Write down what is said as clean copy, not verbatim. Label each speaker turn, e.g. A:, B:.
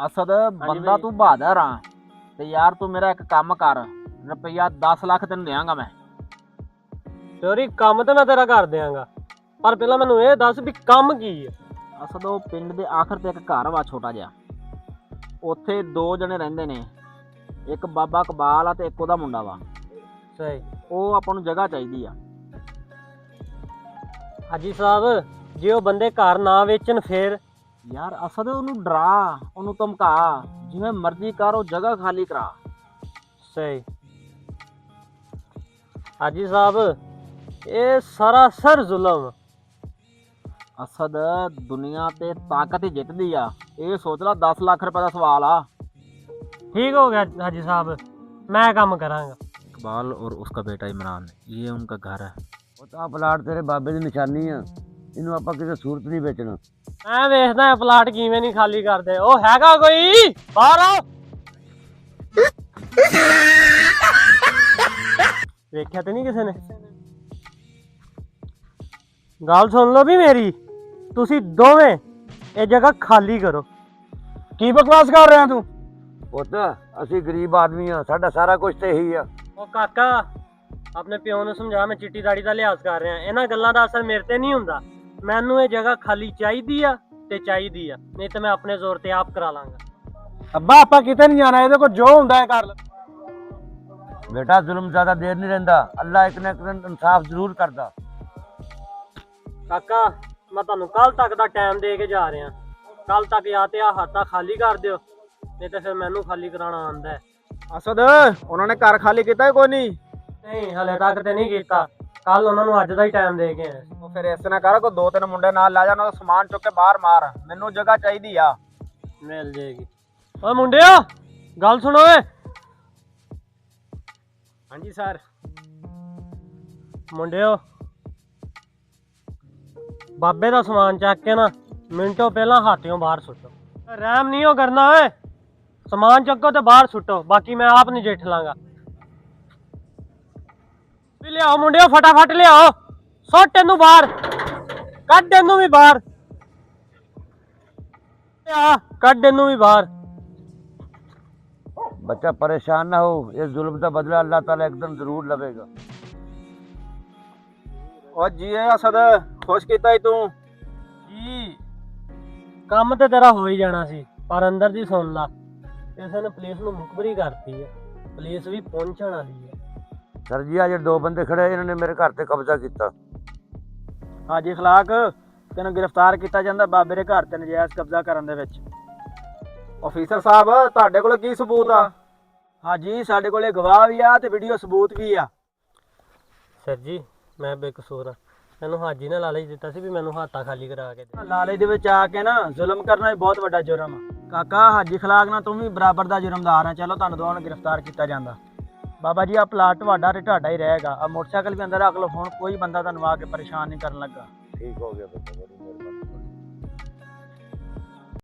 A: ਅਸਦ ਬੰਦਾ ਤੂੰ ਬਹਾਦਰ ਆ ਤੇ ਯਾਰ ਤੂੰ ਮੇਰਾ ਇੱਕ ਕੰਮ ਕਰ, ਰੁਪਈਆ 10 ਲੱਖ ਤੈਨੂੰ ਦਿਆਂਗਾ ਮੈਂ।
B: ਚੋਰੀ ਕੰਮ ਤੇ ਮੈਂ ਤੇਰਾ ਕਰ ਦਿਆਂਗਾ, ਪਰ ਪਹਿਲਾਂ ਮੈਨੂੰ ਇਹ ਦੱਸ ਵੀ ਕੰਮ ਕੀ ਹੈ।
A: ਅਸਦ ਉਹ ਪਿੰਡ ਦੇ ਆਖਰ ਤੇ ਇੱਕ ਘਰ ਵਾ ਛੋਟਾ ਜਿਹਾ, ਉੱਥੇ 2 ਜਣੇ ਰਹਿੰਦੇ ਨੇ, ਇੱਕ ਬਾਬਾ ਇਕਬਾਲ ਆ ਤੇ ਇੱਕ ਉਹਦਾ ਮੁੰਡਾ ਵਾ।
B: ਸਹੀ।
A: ਉਹ ਆਪਾਂ ਨੂੰ ਜਗ੍ਹਾ ਚਾਹੀਦੀ ਆ।
B: ਹਾਜੀ ਸਾਹਿਬ ਜੇ ਉਹ ਬੰਦੇ ਘਰ ਨਾ ਵੇਚਣ ਫੇਰ?
A: ਯਾਰ ਅਸਦ ਉਹਨੂੰ ਡਰਾ, ਉਹਨੂੰ ਧਮਕਾ, ਜਿਵੇਂ ਮਰਜ਼ੀ ਕਰ, ਉਹ ਜਗ੍ਹਾ ਖਾਲੀ ਕਰਾ।
B: ਸਹੀ। ਹਾਜੀ ਸਾਹਿਬ ਇਹ ਸਰਾਸਰ ਜ਼ੁਲਮ।
A: ਅਸਦ ਦੁਨੀਆ ਤੇ ਤਾਕਤ ਹੀ ਜਿੱਤਦੀ ਆ, ਇਹ ਸੋਚ ਲਾ 10 ਲੱਖ ਰੁਪਏ ਦਾ ਸਵਾਲ ਆ।
B: ठीक हो गया हाजी साहब, मैं काम करांगा।
A: इकबाल और उसका बेटा इमरान, ये उनका घर है।
C: ਉਹ ਤਾਂ ਪਲਾਟ ਤੇਰੇ ਬਾਬੇ ਦੀ ਨਿਸ਼ਾਨੀ ਆ, ਇਹਨੂੰ ਆਪਾਂ ਕਿਸੇ ਸੂਰਤ ਨਹੀਂ ਵੇਚਣਾ।
B: मैं देखदा है प्लाट किवें नहीं खाली करदे। ओ हैगा कोई बाहर आओ। देखिया ते नहीं किसी ने? गल सुन लो भी मेरी, तुसी दोवें ये जगह खाली करो।
C: ਕੀ ਬਕਵਾਸ ਕਰ ਰਿਹਾ ਤੂੰ? ਪੁੱਤ ਅਸੀਂ ਗਰੀਬ ਆਦਮੀ ਆ, ਸਾਡਾ ਸਾਰਾ ਕੁਝ ਤੇ ਇਹੀ ਆ।
B: ਉਹ ਕਾਕਾ ਆਪਣੇ ਪਿਓ ਨੂੰ ਸਮਝਾ, ਮੈਂ ਚਿੱਟੀ ਦਾੜੀ ਦਾ ਲਿਹਾਜ਼ ਕਰ ਰਿਹਾ। ਇਹਨਾਂ ਗੱਲਾਂ ਦਾ ਅਸਰ ਮੇਰੇ ਤੇ ਨਹੀਂ ਹੁੰਦਾ। ਮੈਨੂੰ ਇਹ ਜਗ੍ਹਾ ਖਾਲੀ ਚਾਹੀਦੀ ਆ ਤੇ ਚਾਹੀਦੀ ਆ, ਨਹੀਂ ਤੇ ਮੈਂ ਆਪਣੇ ਜ਼ੋਰ ਤੇ ਆਪ ਕਰਾ ਲਾਂਗਾ।
C: ਅੱਬਾ ਆਪਾਂ ਕਿਤੇ ਨਹੀਂ ਜਾਣਾ, ਇਹਦੇ ਕੋਲ ਜੋ ਹੁੰਦਾ ਹੈ ਕਰ ਲੈ। ਬੇਟਾ ਜ਼ੁਲਮ ਜ਼ਿਆਦਾ ਦੇਰ ਨਹੀਂ ਰਹਿੰਦਾ, ਅੱਲਾ ਇੱਕ ਨਾ ਇੱਕ ਦਿਨ ਇਨਸਾਫ ਜ਼ਰੂਰ ਕਰਦਾ।
B: ਕਾਕਾ ਮੈਂ ਤੁਹਾਨੂੰ ਕੱਲ ਤੱਕ ਦਾ ਟਾਈਮ ਦੇ ਕੇ ਜਾ ਰਿਹਾ, ਕੱਲ ਤੱਕ ਜਾਂ ਤੇ ਆਹ ਹੱਥਾਂ ਖਾਲੀ ਕਰ ਦਿਓ, ਨਹੀਂ ਤੇ ਫਿਰ ਮੈਨੂੰ ਖਾਲੀ ਕਰਾਉਣਾ ਆਉਂਦਾ ਹੈ।
A: ਅਸਦ ਉਹਨਾਂ ਨੇ ਘਰ ਖਾਲੀ ਕੀਤਾ ਕੋਈ ਨਹੀਂ?
B: ਨਹੀਂ ਹਲੇ ਤੱਕ ਤੇ ਨਹੀਂ ਕੀਤਾ, ਕੱਲ ਉਹਨਾਂ ਨੂੰ ਅੱਜ ਦਾ ਹੀ ਟਾਈਮ ਦੇ ਕੇ ਆਏ।
A: ਉਹ ਫਿਰ ਇਸ ਤਰ੍ਹਾਂ ਕਰ, ਕੋਈ 2-3 ਮੁੰਡੇ ਨਾਲ ਲੈ ਜਾ, ਉਹਨਾਂ ਦਾ ਸਮਾਨ ਚੁੱਕ ਕੇ ਬਾਹਰ ਮਾਰ, ਮੈਨੂੰ ਜਗ੍ਹਾ ਚਾਹੀਦੀ ਆ।
B: ਮਿਲ ਜੇਗੀ। ਓਏ ਮੁੰਡਿਓ ਗੱਲ ਸੁਣੋ ਓਏ।
A: ਹਾਂਜੀ ਸਰ।
B: ਮੁੰਡਿਓ ਬਾਬੇ ਦਾ ਸਮਾਨ ਚੱਕ ਕੇ ਨਾ ਮਿੰਟੋ ਪਹਿਲਾਂ ਹਾਥੀਓਂ ਬਾਹਰ ਸੁੱਟੋ। ਰਹਿਮ ਨਹੀਂ ਹੋ ਕਰਨਾ ਓਏ, ਸਮਾਨ ਚੱਕੋ ਤੇ ਬਾਹਰ ਸੁੱਟੋ, ਬਾਕੀ ਮੈਂ ਆਪ ਨਜਿੱਠ ਲਾਂਗਾ। ਵੀ ਲਿਆਓ ਮੁੰਡਿਓ, ਫਟਾਫਟ ਲਿਆਓ, ਸੁੱਟ ਇਹਨੂੰ ਬਾਹਰ, ਕੱਢ ਇਹਨੂੰ ਵੀ ਬਾਹਰ, ਲਿਆ ਕੱਢ ਇਹਨੂੰ ਵੀ ਬਾਹਰ।
C: ਬੱਚਾ ਪਰੇਸ਼ਾਨ ਨਾ ਹੋ, ਇਸ ਜ਼ੁਲਮ ਦਾ ਬਦਲਾ ਅੱਲਾਹ ਤਾਲਾ ਇੱਕ ਦਿਨ ਜ਼ਰੂਰ ਲਵੇਗਾ।
A: ਉਹ ਜੀ ਅਸਦ, ਖੁਸ਼ ਕੀਤਾ ਈ ਤੂੰ
B: ਜੀ ਕੰਮ ਤੇ ਤੇਰਾ ਹੋ ਹੀ ਜਾਣਾ ਸੀ, ਪਰ ਅੰਦਰ ਦੀ ਸੁਣ ਲਾ, ਕਿਸੇ ਨੇ ਪੁਲਿਸ ਨੂੰ ਮੁਖਬਰੀ ਕਰਤੀ ਹੈ, ਪੁਲਿਸ ਵੀ ਪਹੁੰਚਣ ਵਾਲੀ ਹੈ।
C: ਸਰ ਜੀ ਅੱਜ 2 ਬੰਦੇ ਖੜੇ, ਇਹਨਾਂ ਨੇ ਮੇਰੇ ਘਰ ਤੇ ਕਬਜ਼ਾ ਕੀਤਾ।
A: ਹਾਜੀ ਖਲਾਕ, ਤੈਨੂੰ ਗ੍ਰਿਫਤਾਰ ਕੀਤਾ ਜਾਂਦਾ ਬਾਬੇ ਦੇ ਘਰ ਤੇ ਨਜਾਇਜ਼ ਕਬਜ਼ਾ ਕਰਨ ਦੇ ਵਿੱਚ। ਆਫੀਸਰ ਸਾਹਿਬ ਤੁਹਾਡੇ ਕੋਲ ਕੀ ਸਬੂਤ ਆ? ਹਾਜੀ ਸਾਡੇ ਕੋਲੇ ਗਵਾਹ ਵੀ ਆ ਤੇ ਵੀਡੀਓ ਸਬੂਤ ਵੀ ਆ।
B: ਸਰ ਜੀ ਮੈਂ ਬੇਕਸੂਰ ਹਾਂ, ਮੈਨੂੰ ਹਾਜੀ ਨੇ ਲਾਲਚ ਦਿੱਤਾ ਸੀ ਵੀ ਮੈਨੂੰ ਹਾਤਾ ਖਾਲੀ ਕਰਾ ਕੇ ਦੇ।
A: ਲਾਲੇ ਦੇ ਵਿੱਚ ਆ ਕੇ ਨਾ ਜ਼ੁਲਮ ਕਰਨਾ ਵੀ ਬਹੁਤ ਵੱਡਾ ਜੁਰਮ ਆ। ਕਾਕਾ ਹਾਜੀ ਖਲਾਕ ਨਾਲ ਤੂੰ ਵੀ ਬਰਾਬਰ ਦਾ ਜੁਰਮਦਾਰ ਆ। ਚਲੋ ਤੁਹਾਨੂੰ ਦੋਵਾਂ ਨੂੰ ਗ੍ਰਿਫਤਾਰ ਕੀਤਾ ਜਾਂਦਾ। ਬਾਬਾ ਜੀ ਆ ਪਲਾਟ ਤੁਹਾਡਾ ਤੇ ਤੁਹਾਡਾ ਹੀ ਰਹੇਗਾ। ਆ ਮੋਟਰਸਾਈਕਲ ਵੀ ਅੰਦਰ ਰੱਖ ਲਓ, ਹੁਣ ਕੋਈ ਬੰਦਾ ਤੁਹਾਨੂੰ ਆ ਕੇ ਪਰੇਸ਼ਾਨ ਨਹੀਂ ਕਰਨ ਲੱਗਾ।
C: ਠੀਕ ਹੋ ਗਿਆ ਬੱਚਾ।